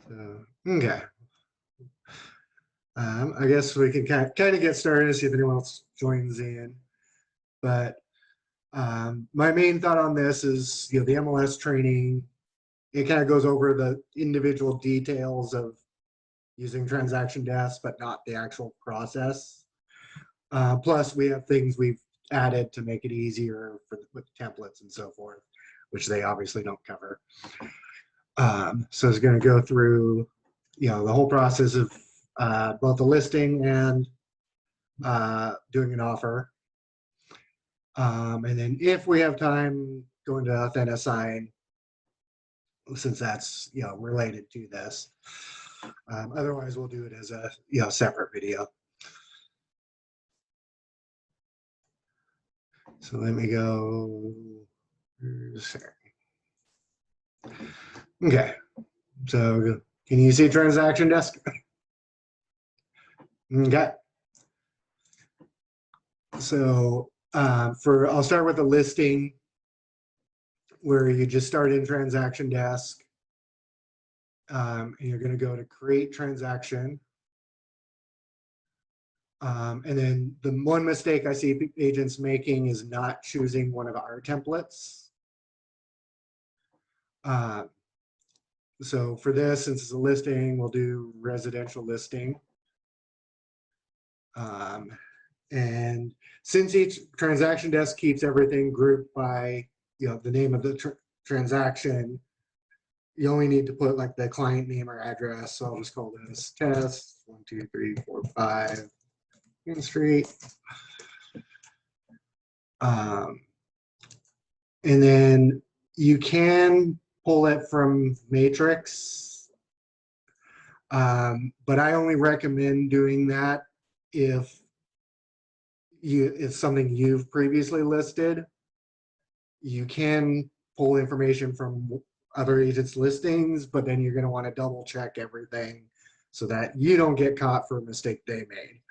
So, okay. I guess we can kind of get started and see if anyone else joins in. But my main thought on this is, the MLS training, it kind of goes over the individual details of using Transaction Desk, but not the actual process. Plus, we have things we've added to make it easier with templates and so forth, which they obviously don't cover. So it's going to go through, the whole process of both the listing and doing an offer. And then if we have time, go into Authentisign, since that's, related to this. Otherwise, we'll do it as a, separate video. So let me go. Okay. So can you see Transaction Desk? Okay. So I'll start with the listing, where you just start in Transaction Desk. And you're going to go to create transaction. And then the one mistake I see agents making is not choosing one of our templates. So for this, since it's a listing, we'll do residential listing. And since each Transaction Desk keeps everything grouped by, the name of the transaction, you only need to put like the client name or address. So I'll just call this test 1, 2, 3, 4, 5 Main Street. And then you can pull it from Matrix, but I only recommend doing that if it's something you've previously listed. You can pull information from other agents' listings, but then you're going to want to double check everything so that you don't get caught for a mistake they made.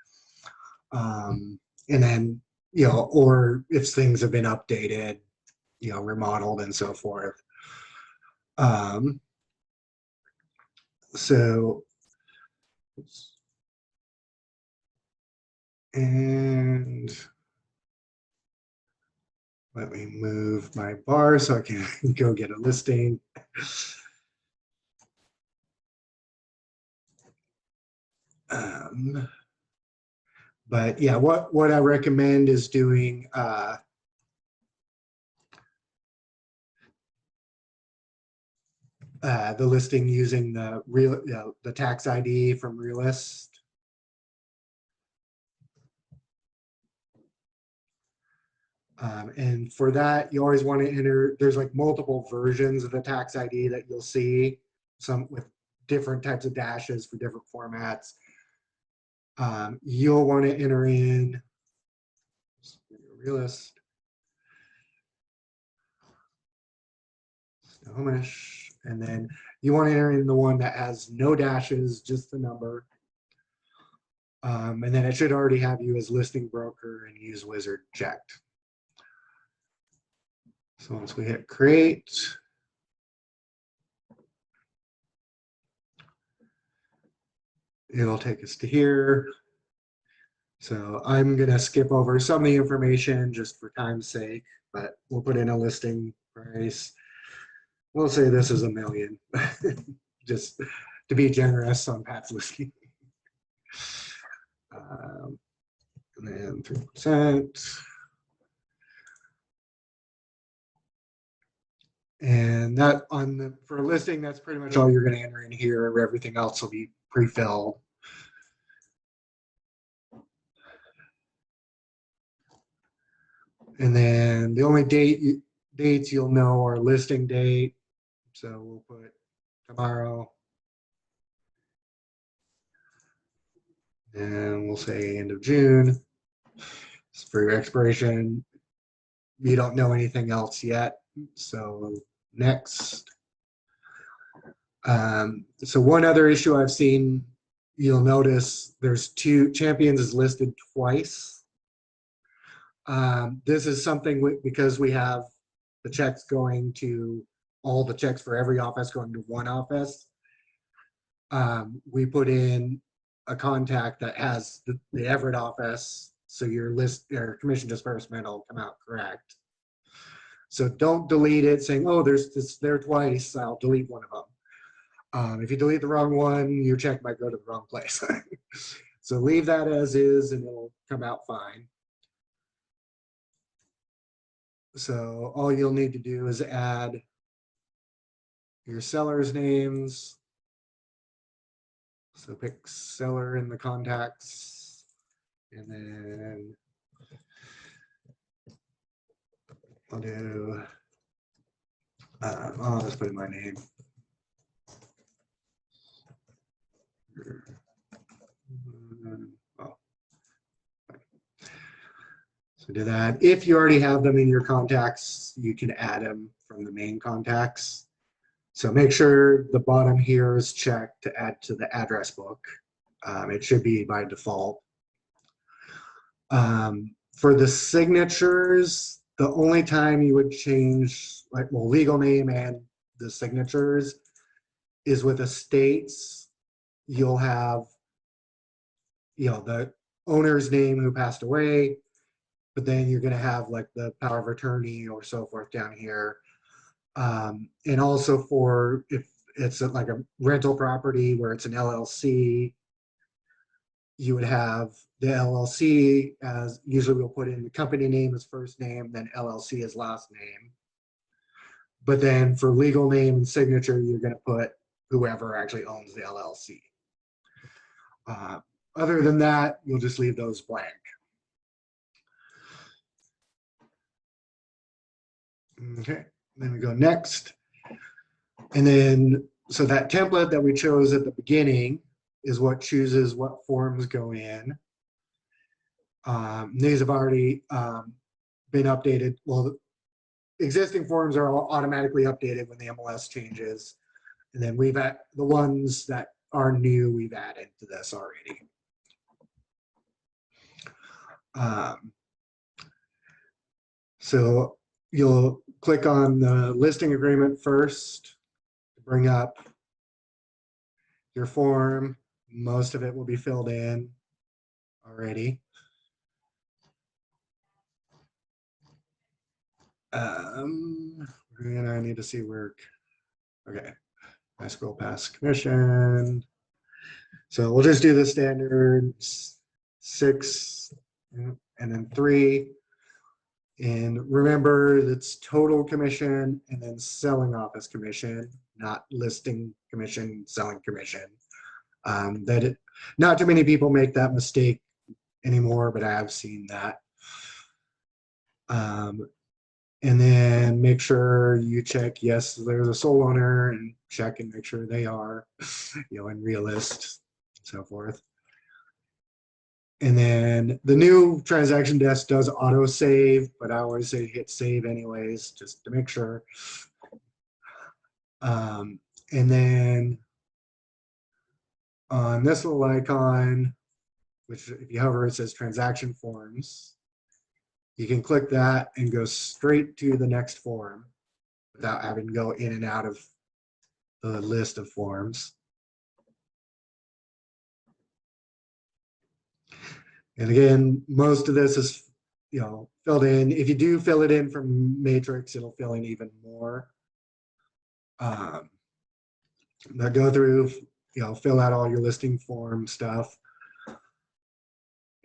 And then, or if things have been updated, remodeled and so forth. And let me move my bar so I can go get a listing. But yeah, what I recommend is doing the listing using the tax ID from Realist. And for that, you always want to enter, there's like multiple versions of the tax ID that you'll see, some with different types of dashes for different formats. You'll want to enter in Realist, Snohomish, and then you want to enter in the one that has no dashes, just the number. And then it should already have you as listing broker and use wizard checked. So once we hit create, it'll take us to here. So I'm going to skip over some of the information just for time's sake, but we'll put in a listing price. We'll say this is $1 million, just to be generous on Pat's listing. And then 3%. And that for a listing, that's pretty much all you're going to enter in here. Everything else will be pre-filled. And then the only dates you'll know are listing date. So we'll put tomorrow. And we'll say end of June. For your expiration, you don't know anything else yet. So next. So one other issue I've seen, you'll notice there's two champions is listed twice. This is something because we have the checks going to all the checks for every office going to one office. we put in a contact that has the Everett office, so your commission disbursement will come out correct. So don't delete it saying, oh, it's there twice, I'll delete one of them. If you delete the wrong one, your check might go to the wrong place. So leave that as is and it'll come out fine. So all you'll need to do is add your seller's names. So pick seller in the contacts, and then I'll do, I'll just put in my name. Oh. So do that. If you already have them in your contacts, you can add them from the main contacts. So make sure the bottom here is checked to add to the address book. It should be by default. For the signatures, the only time you would change, like, well, legal name and the signatures is with estates. You'll have, the owner's name who passed away, but then you're going to have like the power of attorney or so forth down here. And also for if it's like a rental property where it's an LLC, you would have the LLC as, usually we'll put in the company name as first name, then LLC as last name. But then for legal name and signature, you're going to put whoever actually owns the LLC. Other than that, you'll just leave those blank. Okay, then we go next. And then, so that template that we chose at the beginning is what chooses what forms go in. These have already been updated. Well, existing forms are all automatically updated when the MLS changes. And then we've had the ones that are new, we've added to this already. So you'll click on the listing agreement first, bring up your form. Most of it will be filled in already. And I need to see where, okay, I scroll past commission. So we'll just do the standard 6 and then 3. And remember, that's total commission and then selling office commission, not listing commission, selling commission. Not too many people make that mistake anymore, but I have seen that. And then make sure you check, yes, there's a sole owner, and check and make sure they are, and realist, so forth. And then the new transaction desk does auto save, but I always say hit save anyways, just to make sure. And then on this little icon, which if you hover, it says transaction forms. You can click that and go straight to the next form without having to go in and out of the list of forms. And again, most of this is, filled in. If you do fill it in from Matrix, it'll fill in even more. But go through, fill out all your listing form stuff.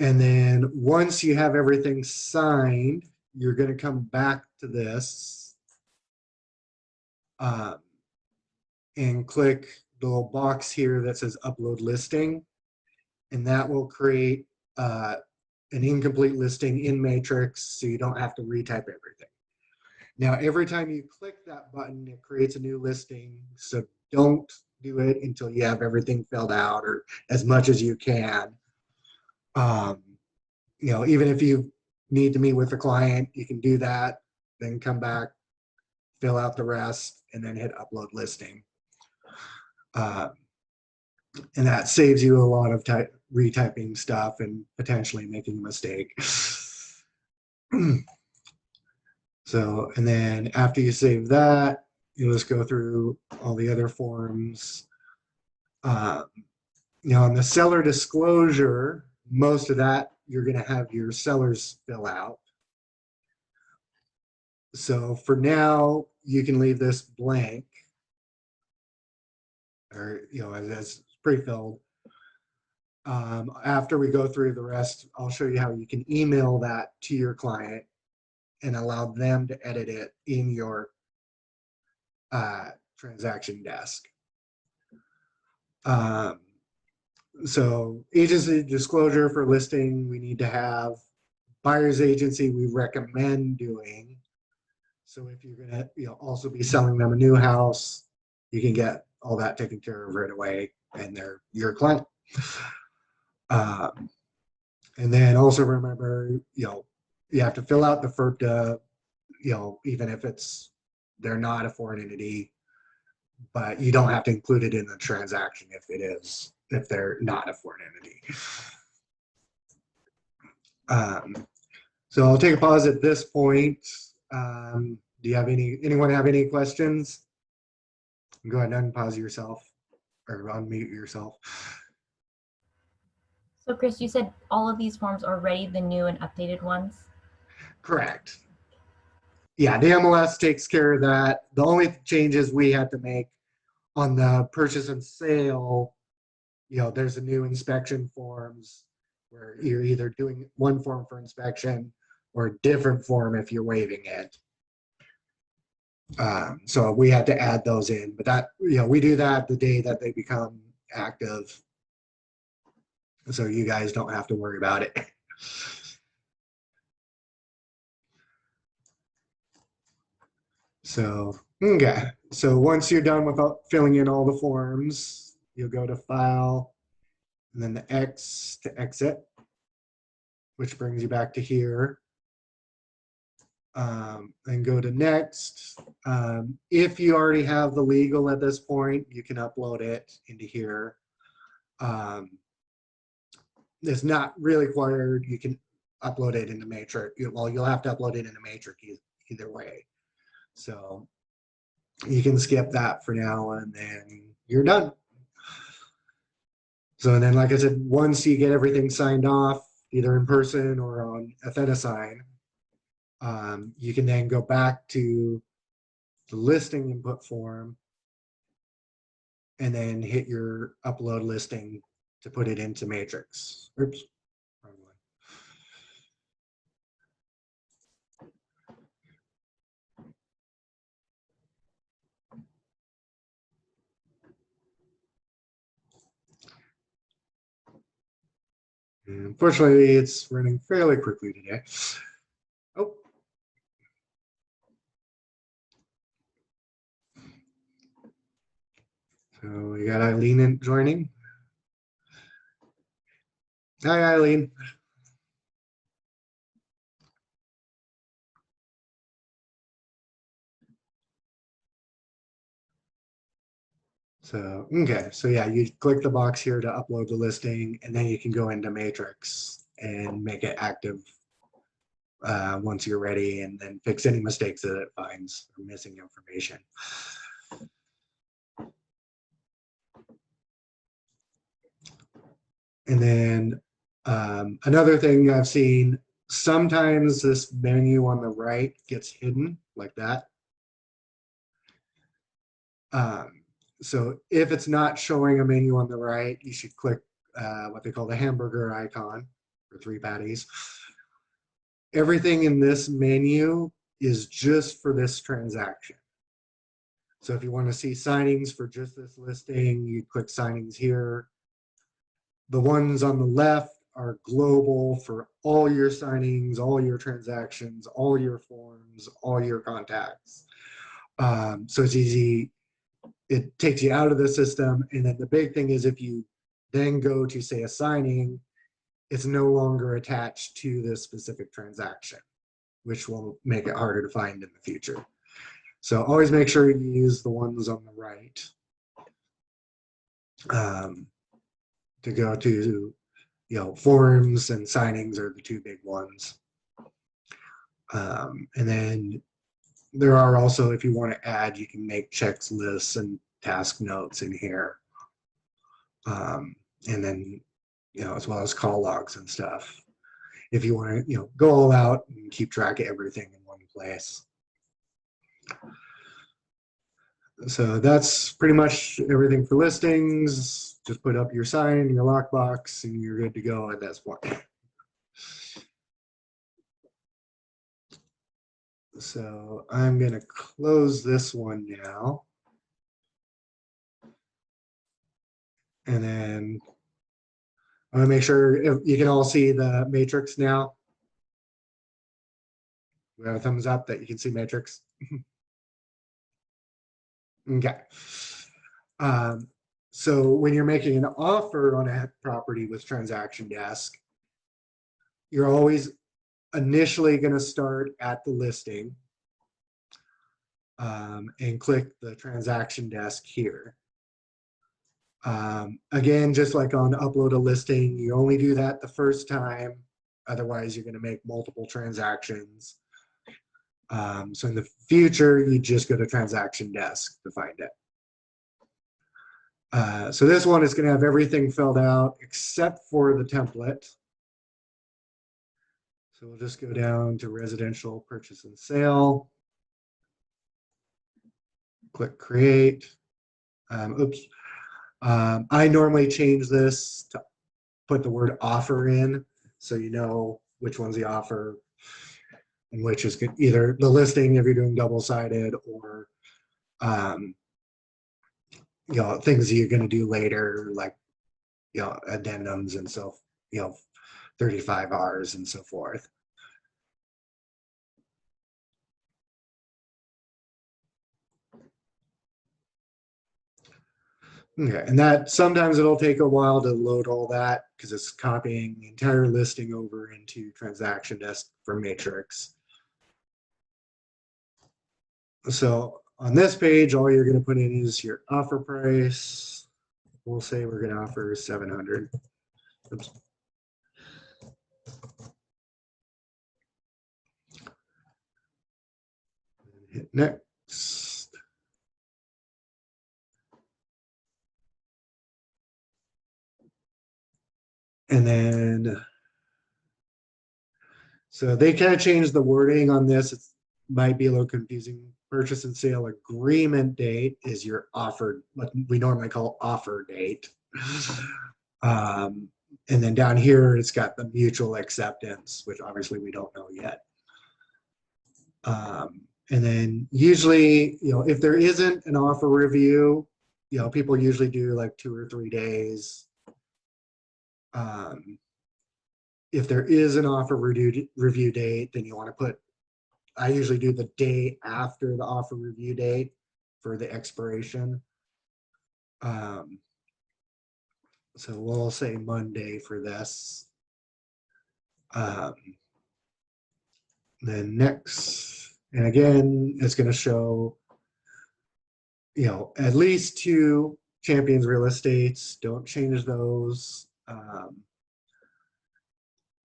And then once you have everything signed, you're going to come back to this and click the little box here that says upload listing. And that will create an incomplete listing in Matrix, so you don't have to retype everything. Now, every time you click that button, it creates a new listing. So don't do it until you have everything filled out, or as much as you can. Even if you need to meet with the client, you can do that, then come back, fill out the rest, and then hit upload listing. And that saves you a lot of retyping stuff and potentially making a mistake. So, and then after you save that, you'll just go through all the other forms Um, Now, on the seller disclosure, most of that you're going to have your sellers fill out. So for now, you can leave this blank, or as pre-filled. After we go through the rest, I'll show you how you can email that to your client and allow them to edit it in your transaction desk. So agency disclosure for listing, we need to have. Buyer's agency, we recommend doing. So if you're gonna also be selling them a new house, you can get all that taken care of right away, and they're your client. And then also remember, you have to fill out the FERPTA, even if they're not a foreign entity, but you don't have to include it in the transaction if they're not a foreign entity. So I'll take a pause at this point. Do you have anyone have any questions? Go ahead and unpause yourself or unmute yourself. So Chris, you said all of these forms are already the new and updated ones? Correct. Yeah, the MLS takes care of that. The only changes we had to make on the purchase and sale, there's a new inspection forms where you're either doing one form for inspection or a different form if you're waiving it. So we had to add those in, but that, we do that the day that they become active. So you guys don't have to worry about it. So, okay. So once you're done with filling in all the forms, you'll go to File, and then the X to exit, which brings you back to here. And go to Next. If you already have the legal at this point, you can upload it into here. It's not really required. You can upload it into Matrix. Well, you'll have to upload it into Matrix either way. So you can skip that for now, and then you're done. So then, like I said, once you get everything signed off, either in person or on Authentisign, you can then go back to the listing input form and then hit your upload listing to put it into Matrix. Oops. Wrong one. Unfortunately, it's running fairly quickly today. Oh. So we got Eileen joining. Hi, Eileen. So, okay. So yeah, you click the box here to upload the listing, and then you can go into Matrix and make it active once you're ready, and then fix any mistakes that it finds or missing information. And then another thing I've seen, sometimes this menu on the right gets hidden like that. So if it's not showing a menu on the right, you should click what they call the hamburger icon for 3 patties. Everything in this menu is just for this transaction. So if you want to see signings for just this listing, you click signings here. The ones on the left are global for all your signings, all your transactions, all your forms, all your contacts. So it's easy. It takes you out of the system. And then the big thing is if you then go to say a signing, it's no longer attached to this specific transaction, which will make it harder to find in the future. So always make sure you use the ones on the right to go to, forms and signings are the 2 big ones. And then there are also, if you want to add, you can make checks lists and task notes in here. And then, as well as call logs and stuff. If you want to, go all out and keep track of everything in one place. So that's pretty much everything for listings. Just put up your sign in your lockbox and you're good to go at this point. So I'm going to close this one now. And then I want to make sure you can all see the matrix now. We have a thumbs up that you can see matrix. Okay. So when you're making an offer on a property with Transaction Desk, you're always initially going to start at the listing and click the Transaction Desk here. Again, just like on upload a listing, you only do that the first time. Otherwise, you're going to make multiple transactions. So in the future, you just go to Transaction Desk to find it. So this one is going to have everything filled out except for the template. So we'll just go down to residential purchase and sale. Click create. Oops. I normally change this to put the word offer in so you know which one's the offer and which is good. Either the listing if you're doing double-sided or things that you're going to do later, like addendums and so 35 Rs and so forth. Okay, and that sometimes it'll take a while to load all that because it's copying the entire listing over into Transaction Desk for Matrix. So on this page, all you're going to put in is your offer price. We'll say we're going to offer 700. Oops. Hit next. And then, so they kind of changed the wording on this. It might be a little confusing. Purchase and sale agreement date is your offer, what we normally call offer date. And then down here, it's got the mutual acceptance, which obviously we don't know yet. And then usually, if there isn't an offer review, people usually do like 2 or 3 days. If there is an offer review date, then you want to put, I usually do the day after the offer review date for the expiration. So we'll say Monday for this. Then next, and again, it's going to show, at least 2 Champions Real Estates. Don't change those.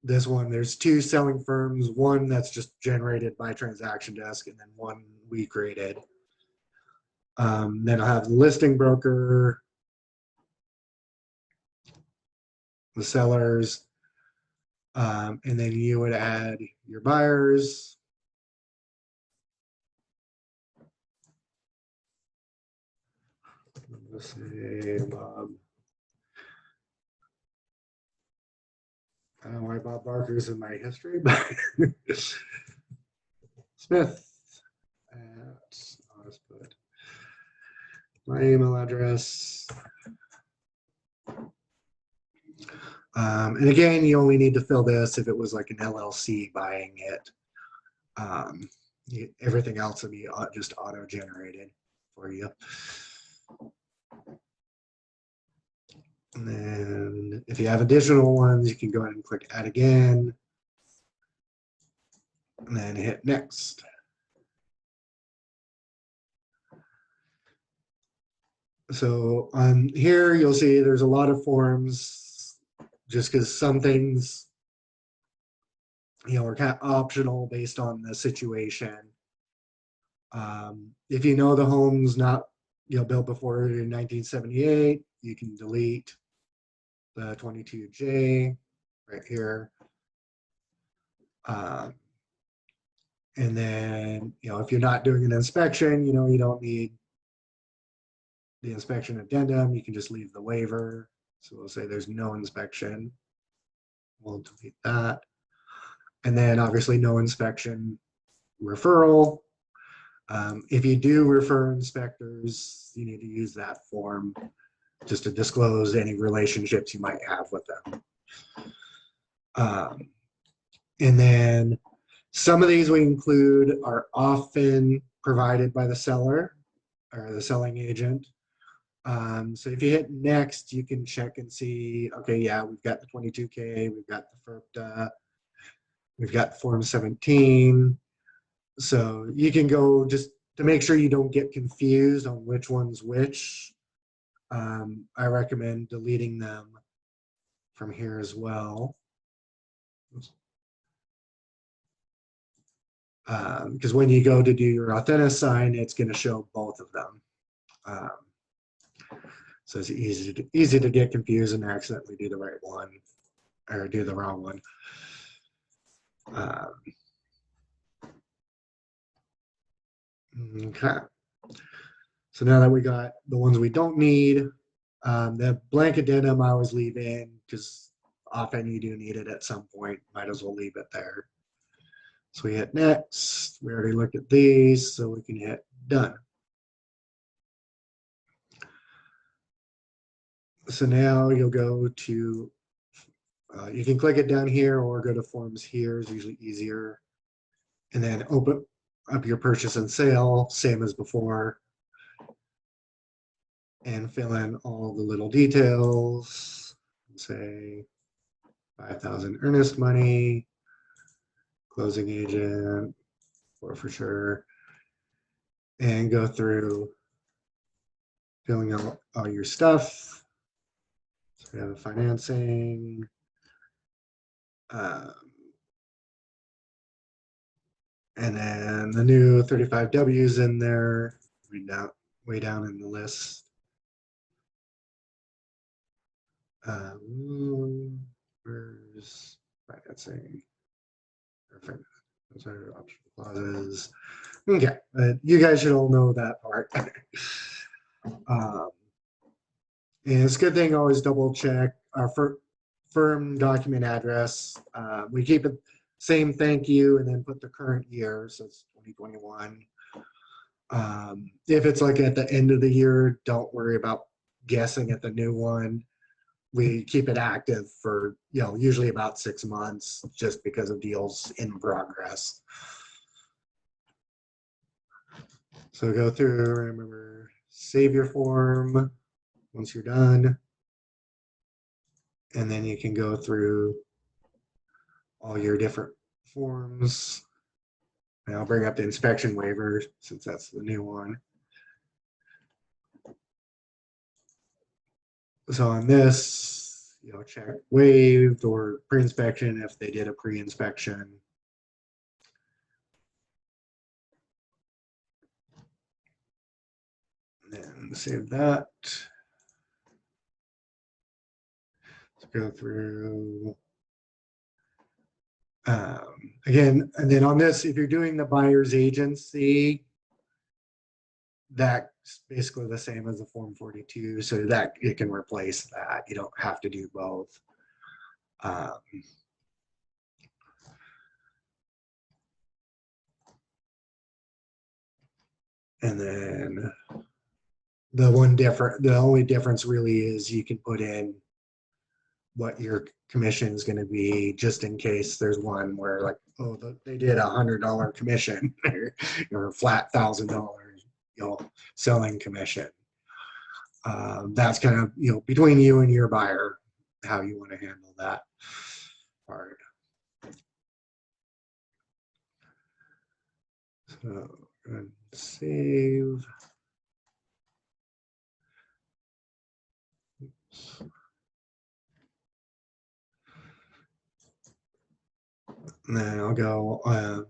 This one, there's 2 selling firms, one that's just generated by Transaction Desk, and then one we created. Then I'll have the listing broker, the sellers, and then you would add your buyers. Let's say Bob. I don't know why Bob Barker's in my history, but Smith. I'll just put my email address. And again, you only need to fill this if it was like an LLC buying it. Everything else will be just auto-generated for you. And then if you have additional ones, you can go ahead and click add again. And then hit next. So on here, you'll see there's a lot of forms just because some things, are kind of optional based on the situation. If you know the home's not, built before 1978, you can delete the 22J right here. And then, if you're not doing an inspection, you don't need the inspection addendum. You can just leave the waiver. So we'll say there's no inspection. We'll delete that. And then obviously no inspection referral. If you do refer inspectors, you need to use that form just to disclose any relationships you might have with them. And then some of these we include are often provided by the seller or the selling agent. So if you hit next, you can check and see, okay, yeah, we've got the 22K, we've got the FERPTA, we've got Form 17. So you can go just to make sure you don't get confused on which one's which. I recommend deleting them from here as well. Because when you go to do your Authentisign, it's going to show both of them. So it's easy to get confused and accidentally do the right one or do the wrong one. Okay. So now that we got the ones we don't need, the blank addendum I always leave in because often you do need it at some point. Might as well leave it there. So we hit next. We already looked at these, so we can hit done. So now you'll go to, you can click it down here or go to forms here is usually easier. And then open up your purchase and sale, same as before. And fill in all the little details. Say 5,000 earnest money, closing agent, for sure. And go through filling out all your stuff. So we have a financing. And then the new 35Ws in there, way down in the list. Where's financing? Perfect. Those are optional clauses. Okay, you guys should all know that part. And it's a good thing always double check our firm document address. We keep it same thank you and then put the current year, so it's 2021. If it's like at the end of the year, don't worry about guessing at the new one. We keep it active for usually about 6 months just because of deals in progress. So go through, remember, save your form once you're done. And then you can go through all your different forms. And I'll bring up the inspection waiver since that's the new one. So on this, check waived or pre-inspection if they did a pre-inspection. And then save that. Let's go through. Again, and then on this, if you're doing the buyer's agency, that's basically the same as the Form 42, so that it can replace that. You don't have to do both. And then the only difference really is you can put in what your commission is going to be, just in case there's one where like, oh, they did $100 commission or flat $1,000, selling commission. That's kind of, between you and your buyer, how you want to handle that part. So and save. And then I'll go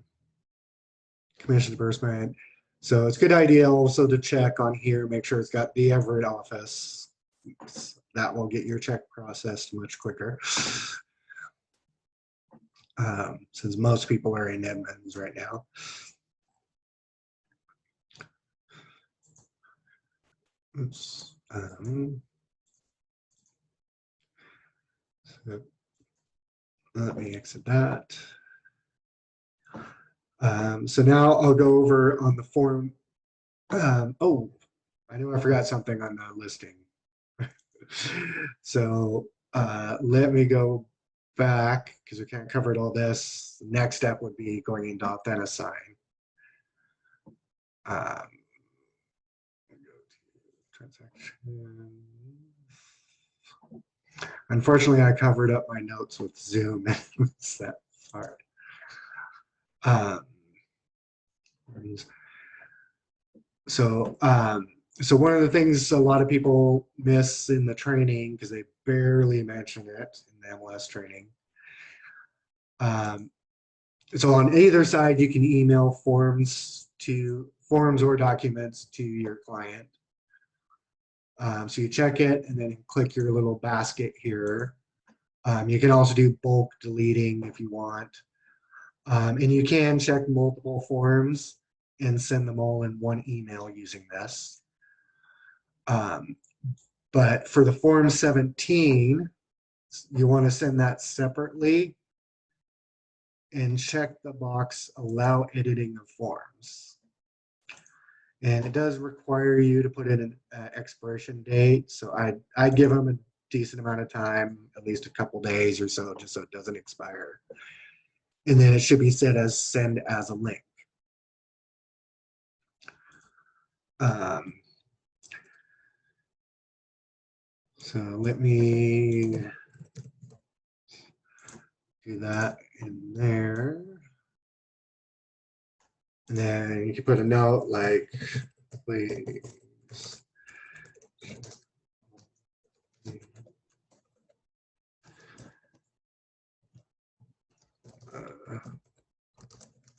commission disbursement. So it's a good idea also to check on here, make sure it's got the Everett office that will get your check processed much quicker. Since most people are in Edmonds right now. Oops. So let me exit that. So now I'll go over on the form. Oh, I know I forgot something on the listing. So let me go back because we can't cover all this. The next step would be going into Authentisign. Go to transaction. Unfortunately, I covered up my notes with Zoom. It's that hard. So one of the things a lot of people miss in the training, because they barely mention it in the MLS training. So on either side, you can email forms or documents to your client. So you check it and then click your little basket here. You can also do bulk deleting if you want. And you can check multiple forms and send them all in one email using this. But for the Form 17, you want to send that separately and check the box Allow Editing of Forms. And it does require you to put in an expiration date. So I'd give them a decent amount of time, at least a couple days or so, just so it doesn't expire. And then it should be set as send as a link. So let me do that in there. And then you can put a note like, please.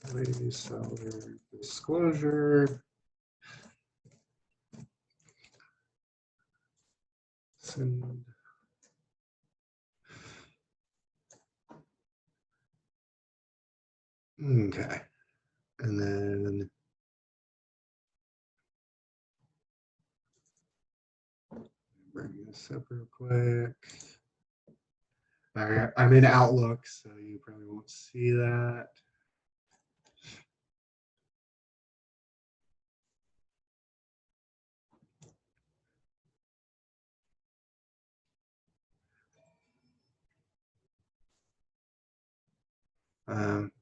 Please seller disclosure. Send. Okay. And then bring this up real quick. I'm in Outlook, so you probably won't see that.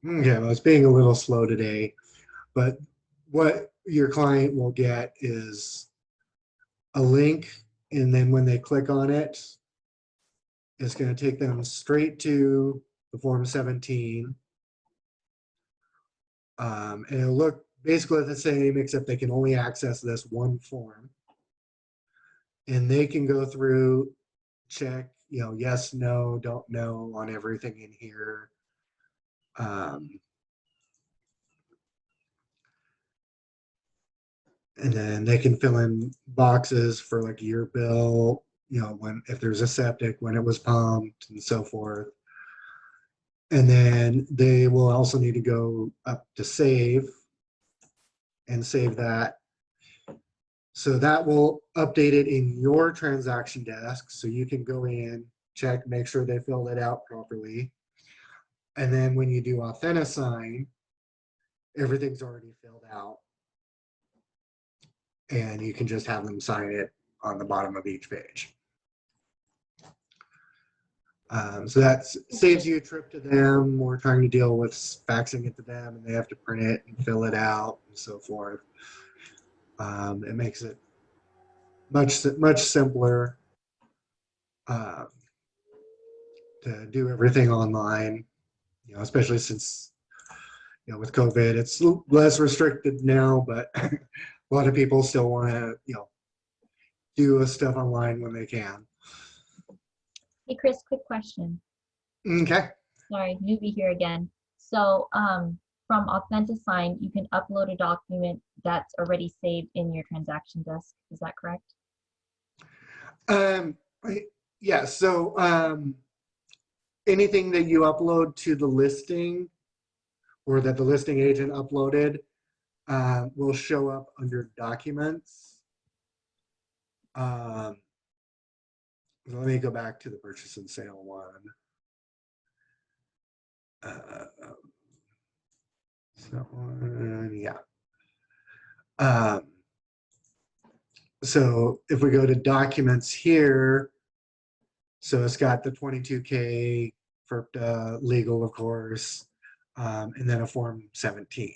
Okay, well, it's being a little slow today, but what your client will get is a link, and then when they click on it, it's going to take them straight to the Form 17. And it'll look basically the same, except they can only access this one form. And they can go through, check, yes, no, don't know on everything in here. And then they can fill in boxes for like your bill, if there's a septic, when it was pumped, and so forth. And then they will also need to go up to save and save that. So that will update it in your transaction desk. So you can go in, check, make sure they filled it out properly. And then when you do Authentisign, everything's already filled out. And you can just have them sign it on the bottom of each page. So that saves you a trip to them or trying to deal with faxing it to them and they have to print it and fill it out and so forth. It makes it much simpler to do everything online, especially since, with COVID, it's less restricted now, but a lot of people still want to, do stuff online when they can. Hey, Chris, quick question. Okay. Sorry, newbie here again. So from Authentisign, you can upload a document that's already saved in your transaction desk. Is that correct? Yeah, so anything that you upload to the listing or that the listing agent uploaded will show up under documents. Let me go back to the purchase and sale one. So yeah. So if we go to documents here, so it's got the 22K FERPTA legal, of course, and then a Form 17.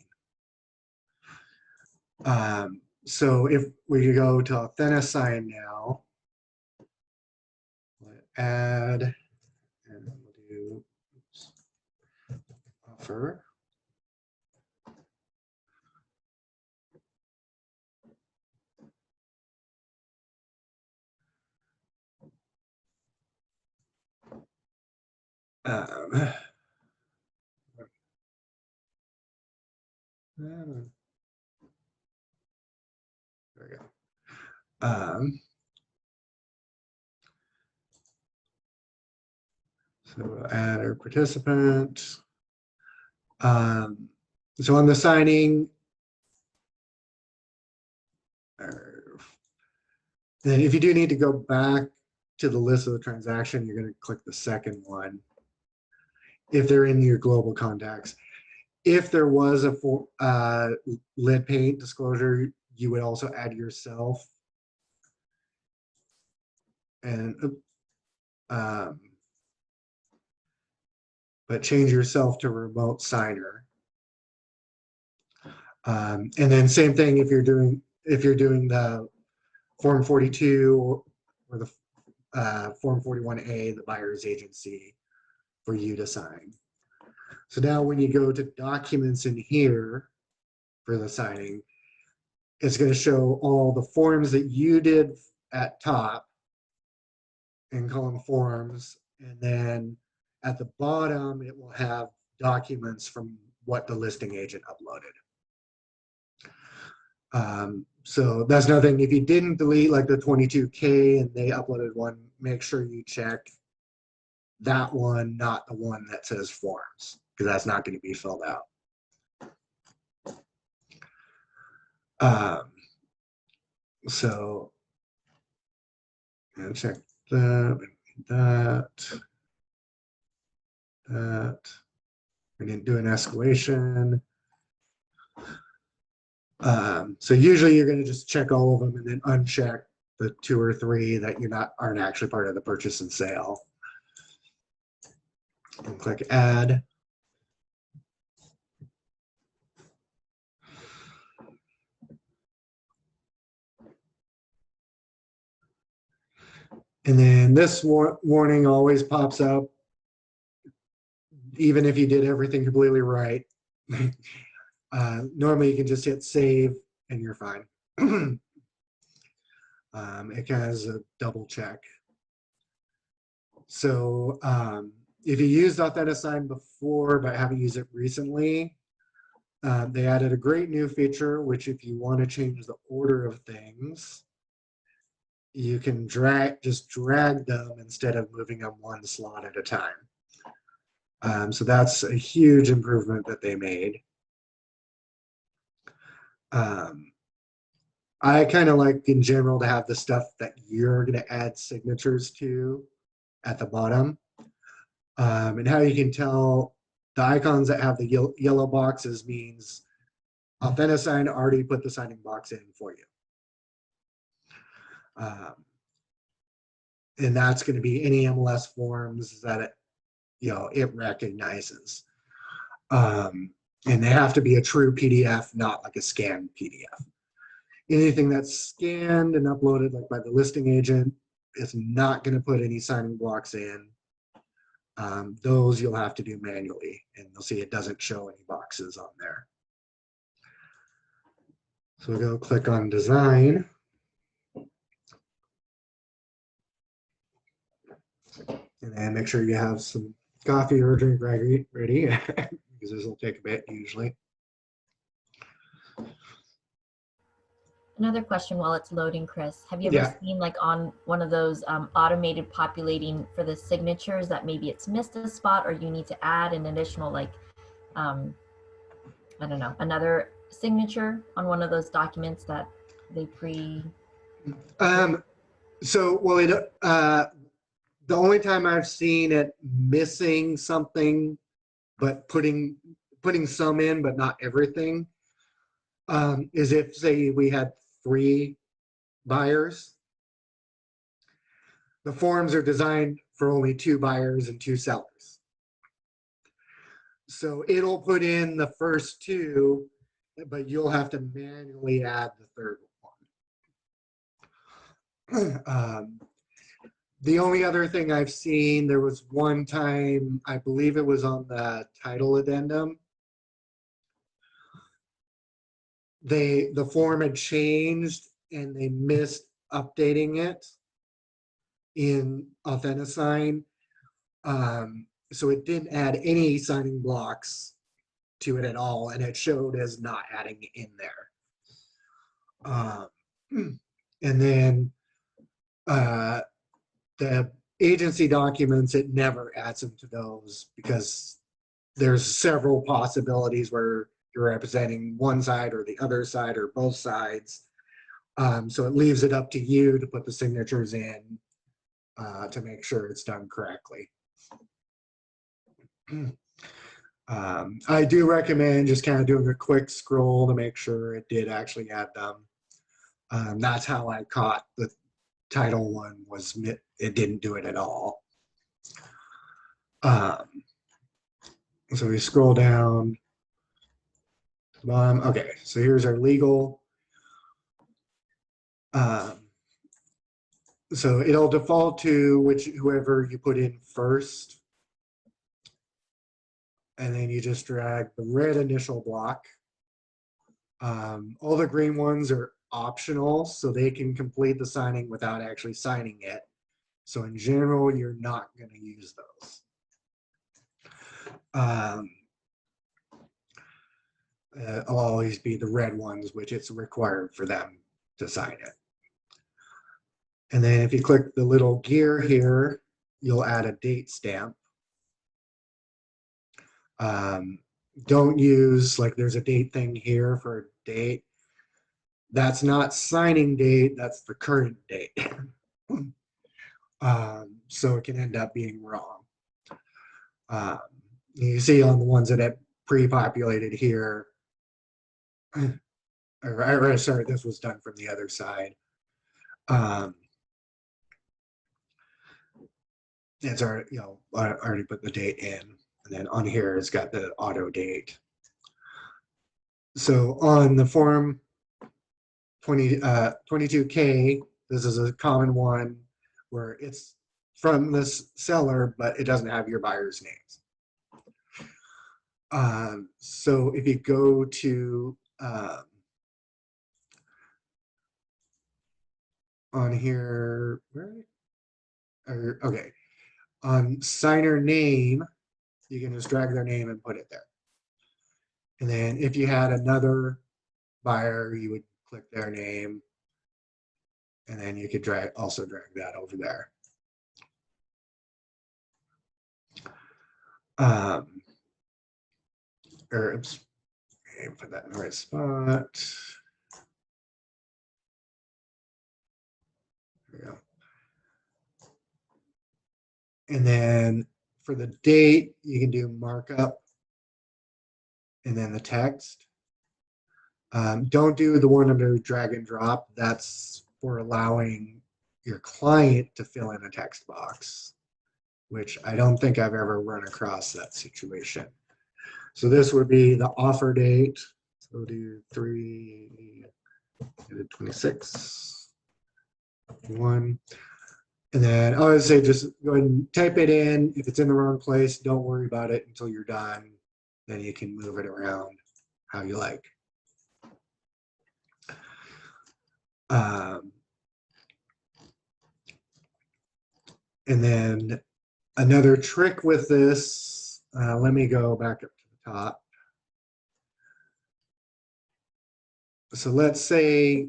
So if we go to Authentisign now, we'll add, and we'll do offer. There we go. So we'll add our participant. So on the signing, then if you do need to go back to the list of the transaction, you're going to click the second one if they're in your global contacts. If there was a lead paint disclosure, you would also add yourself. And but change yourself to remote signer. And then same thing if you're doing the Form 42 or the Form 41A, the buyer's agency, for you to sign. So now when you go to documents in here for the signing, it's going to show all the forms that you did at top in column forms, and then at the bottom it will have documents from what the listing agent uploaded. So that's another thing. If you didn't delete like the 22K and they uploaded one, make sure you check that one, not the one that says forms, because that's not going to be filled out. So check that. We didn't do an escalation. So usually you're going to just check all of them and then uncheck the 2 or 3 that aren't actually part of the purchase and sale. And click add. And then this warning always pops up, even if you did everything completely right. Normally you can just hit save and you're fine. It has a double check. So if you used Authentisign before but haven't used it recently, they added a great new feature, which if you want to change the order of things, you can just drag them instead of moving them one slot at a time. So that's a huge improvement that they made. I kind of like in general to have the stuff that you're going to add signatures to at the bottom. And how you can tell the icons that have the yellow boxes means Authentisign already put the signing box in for you. And that's going to be any MLS forms that it recognizes. And they have to be a true PDF, not like a scanned PDF. Anything that's scanned and uploaded like by the listing agent is not going to put any signing blocks in. Those you'll have to do manually, and you'll see it doesn't show any boxes on there. So we'll go click on design. And then make sure you have some coffee or drink ready, because this will take a bit usually. Another question while it's loading, Chris. Have you ever Yeah. seen like on one of those automated populating for the signatures that maybe it's missed a spot or you need to add an additional like, um, I don't know, another signature on one of those documents that they pre. Um, so, well, the only time I've seen it missing something, but putting some in, but not everything, is if, say, we had 3 buyers. The forms are designed for only 2 buyers and 2 sellers. So it'll put in the first 2, but you'll have to manually add the third one. The only other thing I've seen, there was one time, I believe it was on the title addendum. The form had changed and they missed updating it in Authentisign. So it didn't add any signing blocks to it at all, and it showed as not adding in there. And then the agency documents, it never adds them to those because there's several possibilities where you're representing one side or the other side or both sides. So it leaves it up to you to put the signatures in to make sure it's done correctly. I do recommend just kind of doing a quick scroll to make sure it did actually add them. That's how I caught the title one, was it didn't do it at all. So we scroll down to the bottom. Okay, so here's our legal. So it'll default to whoever you put in first. And then you just drag the red initial block. All the green ones are optional, so they can complete the signing without actually signing it. So in general, you're not going to use those. It'll always be the red ones, which it's required for them to sign it. And then if you click the little gear here, you'll add a date stamp. Don't use, like, there's a date thing here for a date. That's not signing date, that's the current date. So it can end up being wrong. You see on the ones that have pre-populated here, or sorry, this was done from the other side. It's already, already put the date in, and then on here it's got the auto date. So on the form 22K, this is a common one where it's from this seller, but it doesn't have your buyer's names. So if you go to on here, okay, on signer name, you can just drag their name and put it there. And then if you had another buyer, you would click their name, and then you could also drag that over there. Or oops, put that in the right spot. There we go. And then for the date, you can do markup and then the text. Don't do the one under drag and drop. That's for allowing your client to fill in a text box, which I don't think I've ever run across that situation. So this would be the offer date. So we'll do 3/26, 1. And then I would say just go ahead and type it in. If it's in the wrong place, don't worry about it until you're done. Then you can move it around how you like. And then another trick with this, let me go back up to the top. So let's say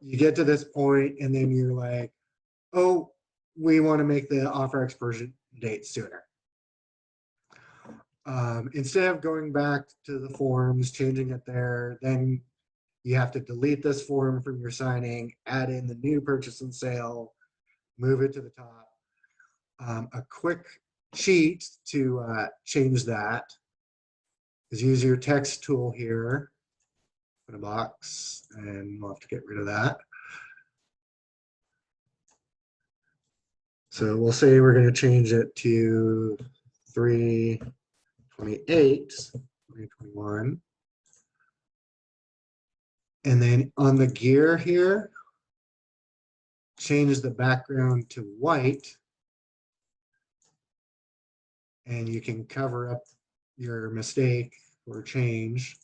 you get to this point and then you're like, oh, we want to make the offer expiration date sooner. Instead of going back to the forms, changing it there, then you have to delete this form from your signing, add in the new purchase and sale, move it to the top. A quick cheat to change that is use your text tool here, put a box, and we'll have to get rid of that. So we'll say we're going to change it to 3/28, 2021. And then on the gear here, change the background to white. And you can cover up your mistake or change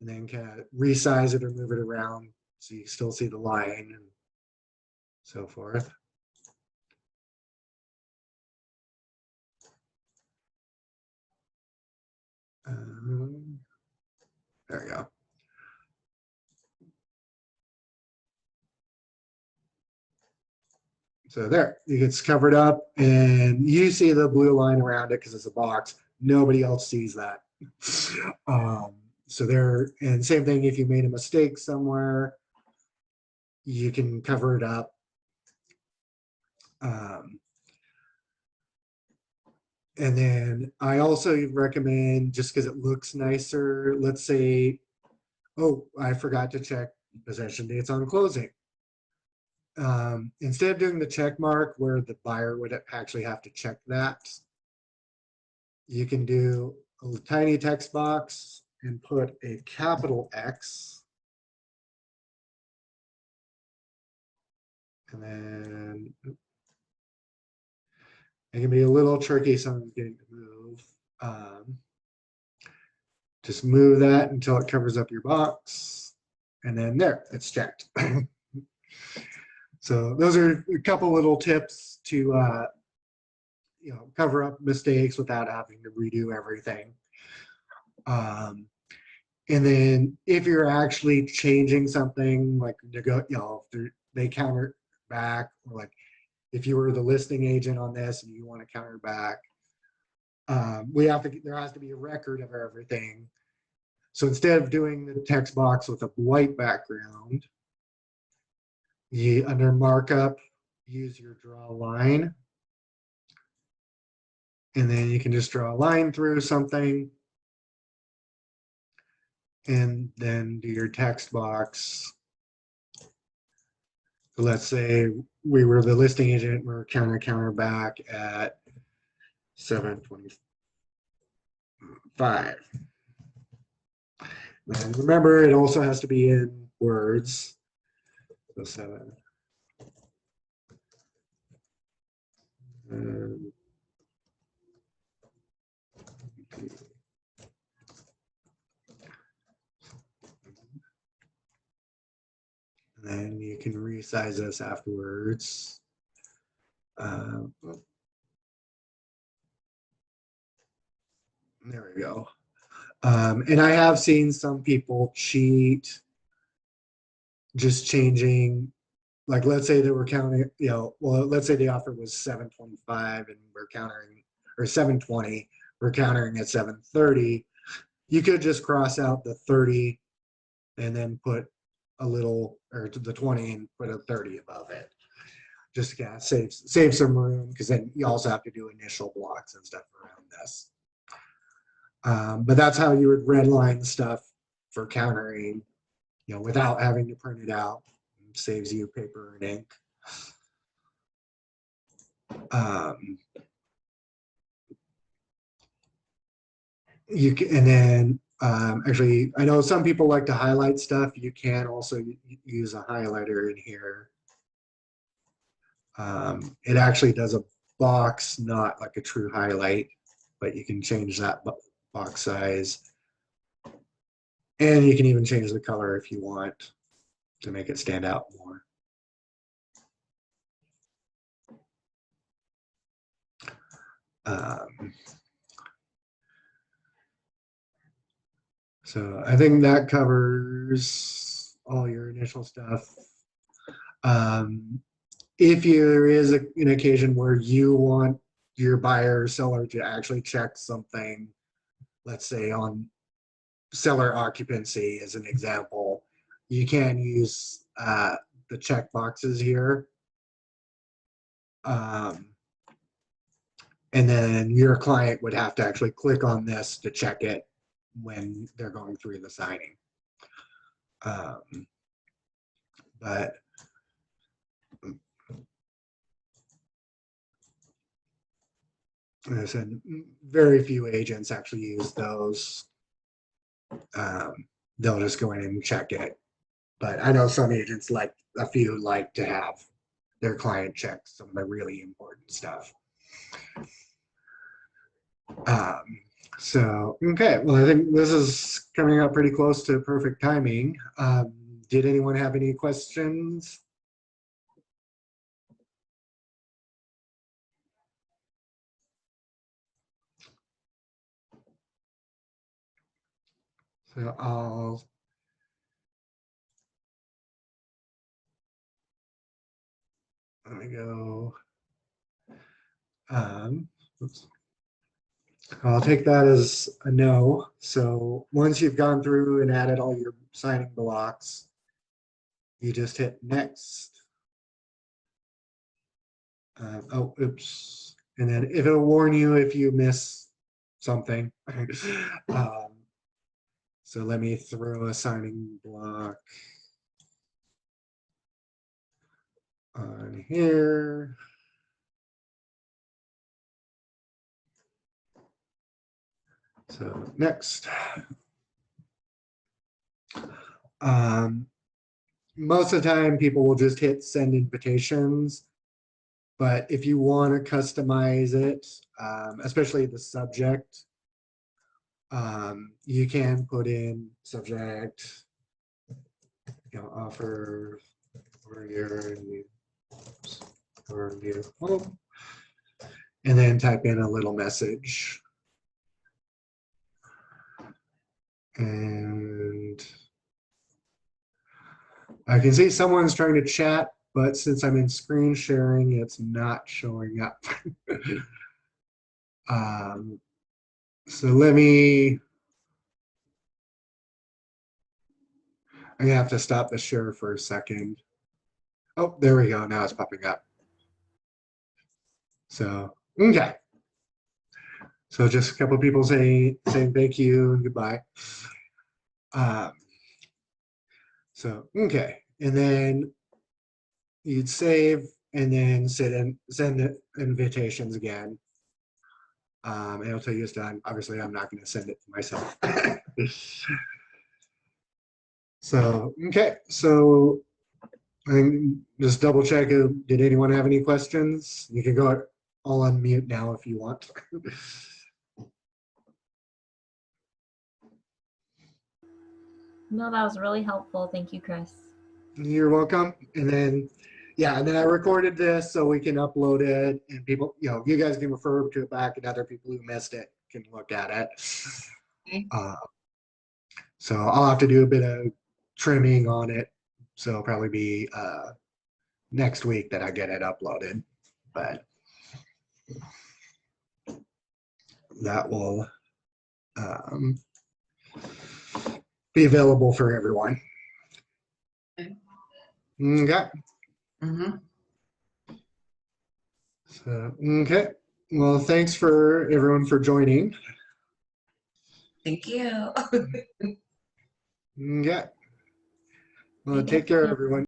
and then kind of resize it or move it around so you still see the line and so forth. There we go. So there, it's covered up and you see the blue line around it because it's a box. Nobody else sees that. So there, and same thing, if you made a mistake somewhere, you can cover it up. And then I also recommend, just because it looks nicer, let's say, oh, I forgot to check possession dates on closing. Instead of doing the check mark where the buyer would actually have to check that, you can do a tiny text box and put a capital X. And then it can be a little tricky, so I'm getting to move. Just move that until it covers up your box. And then there, it's checked. So those are a couple little tips to cover up mistakes without having to redo everything. And then if you're actually changing something, like if they counter back, or like if you were the listing agent on this and you want to counter back, there has to be a record of everything. So instead of doing the text box with a white background, under markup, use your draw line. And then you can just draw a line through something. And then do your text box. So let's say we were the listing agent, we're counter back at 7:25. And remember, it also has to be in words. So 7. And then you can resize this afterwards. There we go. And I have seen some people cheat just changing, like let's say they were counting, let's say the offer was 7:25 and we're countering, or 7:20, we're countering at 7:30. You could just cross out the 30 and then put a little, or to the 20 and put a 30 above it. Just to kind of save some room, because then you also have to do initial blocks and stuff around this. But that's how you would redline stuff for countering, without having to print it out. It saves you paper and ink. You can, and then actually, I know some people like to highlight stuff. You can also use a highlighter in here. It actually does a box, not like a true highlight, but you can change that box size. And you can even change the color if you want to make it stand out more. So I think that covers all your initial stuff. If there is an occasion where you want your buyer or seller to actually check something, let's say on seller occupancy as an example, you can use the check boxes here. And then your client would have to actually click on this to check it when they're going through the signing. But as I said, very few agents actually use those. They'll just go in and check it. But I know some agents like to have their client check some of the really important stuff. So, okay, well, I think this is coming up pretty close to perfect timing. Did anyone have any questions? So let me go. Oops. I'll take that as a no. So once you've gone through and added all your signing blocks, you just hit next. Oh, oops. And then it'll warn you if you miss something. So let me throw a signing block on here. So next. Most of the time people will just hit send invitations, but if you want to customize it, especially the subject, you can put in subject, offer for your new home, and then type in a little message. And I can see someone's trying to chat, but since I'm in screen sharing, it's not showing up. So I'm gonna have to stop the share for a second. Oh, there we go. Now it's popping up. So, okay. So just a couple of people saying thank you and goodbye. So, okay. And then you'd save and then send invitations again. And it'll tell you it's done. Obviously, I'm not going to send it to myself. So, okay. So just double check. Did anyone have any questions? You can go all on mute now if you want. No, that was really helpful. Thank you, Chris. You're welcome. And then, yeah, and then I recorded this so we can upload it and people, you guys can refer to it back and other people who missed it can look at it. Okay. So I'll have to do a bit of trimming on it. So it'll probably be next week that I get it uploaded, but that will be available for everyone. Okay. Okay. Mm-hmm. So, okay. Well, thanks for everyone for joining. Thank you. Okay. Well, take care, everyone.